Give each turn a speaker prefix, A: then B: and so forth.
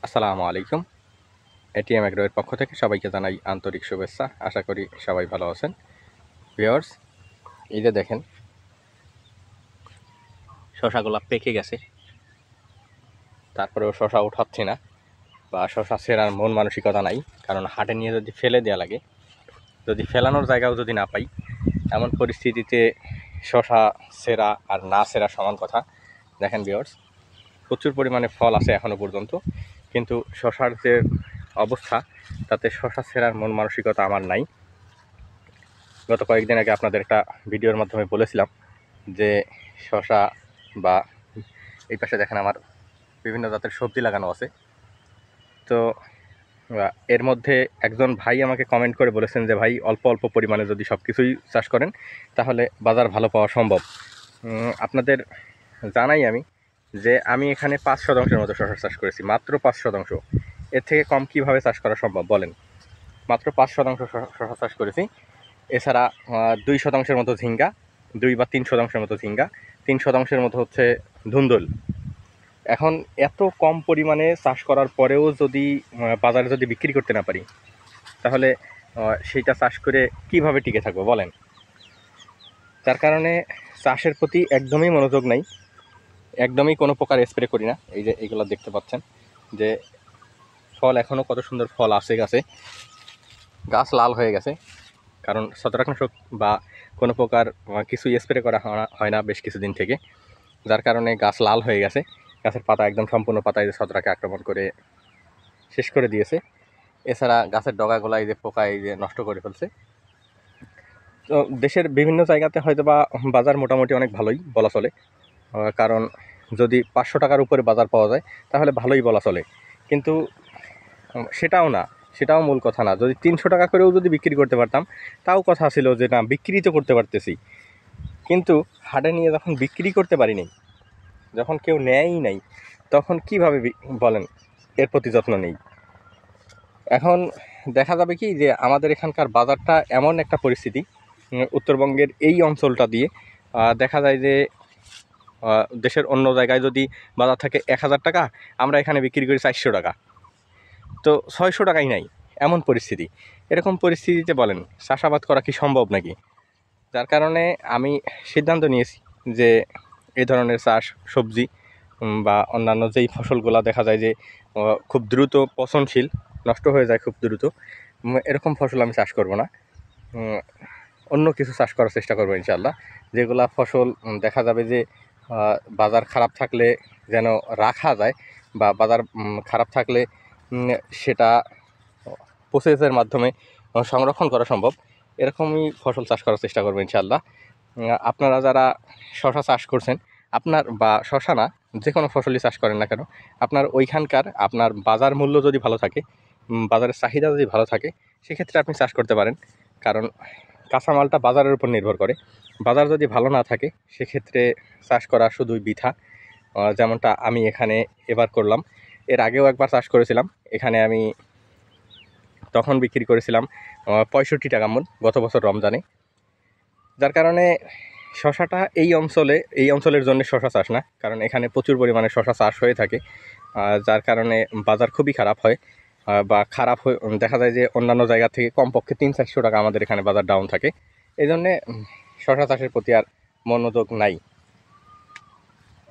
A: আসসালামু আলাইকুম। এটিএম এগ্রোর পক্ষ থেকে সবাইকে জানাই আন্তরিক শুভেচ্ছা। আশা করি সবাই ভালো আছেন। ভিউয়ার্স, এই যে দেখেন শশাগুলো পেকে গেছে, তারপরেও শশা উঠাচ্ছি না বা শশা ছেঁড়ার মন মানসিকতা নাই। কারণ হাটে নিয়ে যদি ফেলে দেওয়া লাগে, যদি ফেলানোর জায়গাও যদি না পাই, এমন পরিস্থিতিতে শশা ছেঁড়া আর না ছেঁড়া সমান কথা। দেখেন ভিউয়ার্স, প্রচুর পরিমাণে ফল আছে এখনও পর্যন্ত, কিন্তু শশার যে অবস্থা তাতে শশা ছেঁড়ার মন মানসিকতা আমার নাই। গত কয়েকদিন আগে আপনাদের একটা ভিডিওর মাধ্যমে বলেছিলাম যে শশা বা এই পাশে দেখেন আমার বিভিন্ন জাতের সবজি লাগানো আছে। তো এর মধ্যে একজন ভাই আমাকে কমেন্ট করে বলেছেন যে ভাই, অল্প অল্প পরিমাণে যদি সব কিছুই চাষ করেন তাহলে বাজার ভালো পাওয়া সম্ভব। আপনাদের জানাই আমি যে আমি এখানে 5% মতো শশা চাষ করেছি, মাত্র 5%। এর থেকে কম কিভাবে চাষ করা সম্ভব বলেন? মাত্র 5% শশা চাষ করেছি। এছাড়া 2% মতো ঝিঙ্গা, 2 বা 3% মতো ঝিঙ্গা, 3% মতো হচ্ছে ধুন্দুল। এখন এত কম পরিমাণে চাষ করার পরেও যদি বাজারে যদি বিক্রি করতে না পারি, তাহলে সেইটা চাষ করে কিভাবে টিকে থাকবো বলেন? যার কারণে চাষের প্রতি একদমই মনোযোগ নাই, একদমই কোনো প্রকার স্প্রে করি না। এই যে এগুলো দেখতে পাচ্ছেন যে ফল এখনও কত সুন্দর ফল আছে গাছে, গাছ লাল হয়ে গেছে। কারণ ছত্রাকনাশক বা কোনো প্রকার কিছুই স্প্রে করা হয় না বেশ কিছুদিন থেকে, যার কারণে গাছ লাল হয়ে গেছে। গাছের পাতা একদম সম্পূর্ণ পাতায় যে ছত্রাকে আক্রমণ করে শেষ করে দিয়েছে। এছাড়া গাছের ডগাগুলাই যে পোকা এই যে নষ্ট করে ফেলছে। তো দেশের বিভিন্ন জায়গাতে হয়তো বা বাজার মোটামুটি অনেক ভালোই বলা চলে, কারণ যদি 500 টাকার উপরে বাজার পাওয়া যায় তাহলে ভালোই বলা চলে। কিন্তু সেটাও না, সেটাও মূল কথা না। যদি 300 টাকা করেও যদি বিক্রি করতে পারতাম, তাও কথা ছিল যে না, বিক্রি তো করতে পারতেছি। কিন্তু হাটে নিয়ে যখন বিক্রি করতে পারিনি, যখন কেউ নেয়ই নাই, তখন কীভাবে বলেন এর প্রতি যত্ন নেই? এখন দেখা যাবে কি যে আমাদের এখানকার বাজারটা এমন একটা পরিস্থিতি, উত্তরবঙ্গের এই অঞ্চলটা দিয়ে দেখা যায় যে দেশের অন্য জায়গায় যদি বাজার থাকে 1000 টাকা, আমরা এখানে বিক্রি করি 400 টাকা, তো 600 টাকাই নাই, এমন পরিস্থিতি। এরকম পরিস্থিতিতে বলেন চাষাবাদ করা কি সম্ভব নাকি? যার কারণে আমি সিদ্ধান্ত নিয়েছি যে এই ধরনের চাষ, সবজি বা অন্যান্য যেই ফসলগুলো দেখা যায় যে খুব দ্রুত পচনশীল, নষ্ট হয়ে যায় খুব দ্রুত, এরকম ফসল আমি চাষ করব না। অন্য কিছু চাষ করার চেষ্টা করবো ইনশাআল্লাহ। যেগুলা ফসল দেখা যাবে যে বাজার খারাপ থাকলে যেন রাখা যায়, বা বাজার খারাপ থাকলে সেটা প্রসেসের মাধ্যমে সংরক্ষণ করা সম্ভব, এরকমই ফসল চাষ করার চেষ্টা করবো ইনশাআল্লাহ। আপনারা যারা শশা চাষ করছেন, আপনার বা শশা না, যে কোনো ফসলই চাষ করেন না কেন, আপনার ওইখানকার আপনার বাজার মূল্য যদি ভালো থাকে, বাজারের চাহিদা যদি ভালো থাকে, সেক্ষেত্রে আপনি চাষ করতে পারেন। কারণ কাঁচামালটা বাজারের উপর নির্ভর করে। বাজার যদি ভালো না থাকে, সেক্ষেত্রে চাষ করা শুধুই বৃথা। যেমনটা আমি এখানে এবার করলাম। এর আগেও একবার চাষ করেছিলাম, এখানে আমি তখন বিক্রি করেছিলাম 65 টাকা মূল, গত বছর রমজানে। যার কারণে শশাটা এই অঞ্চলের জন্য শশা চাষ না, কারণ এখানে প্রচুর পরিমাণে শশা চাষ হয়ে থাকে। যার কারণে বাজার খুবই খারাপ হয়, বা খারাপ হয়ে দেখা যায় যে অন্যান্য জায়গা থেকে কমপক্ষে 300-400 টাকা আমাদের এখানে বাজার ডাউন থাকে। এই জন্যে শশা চাষের প্রতি আর মনোযোগ নাই।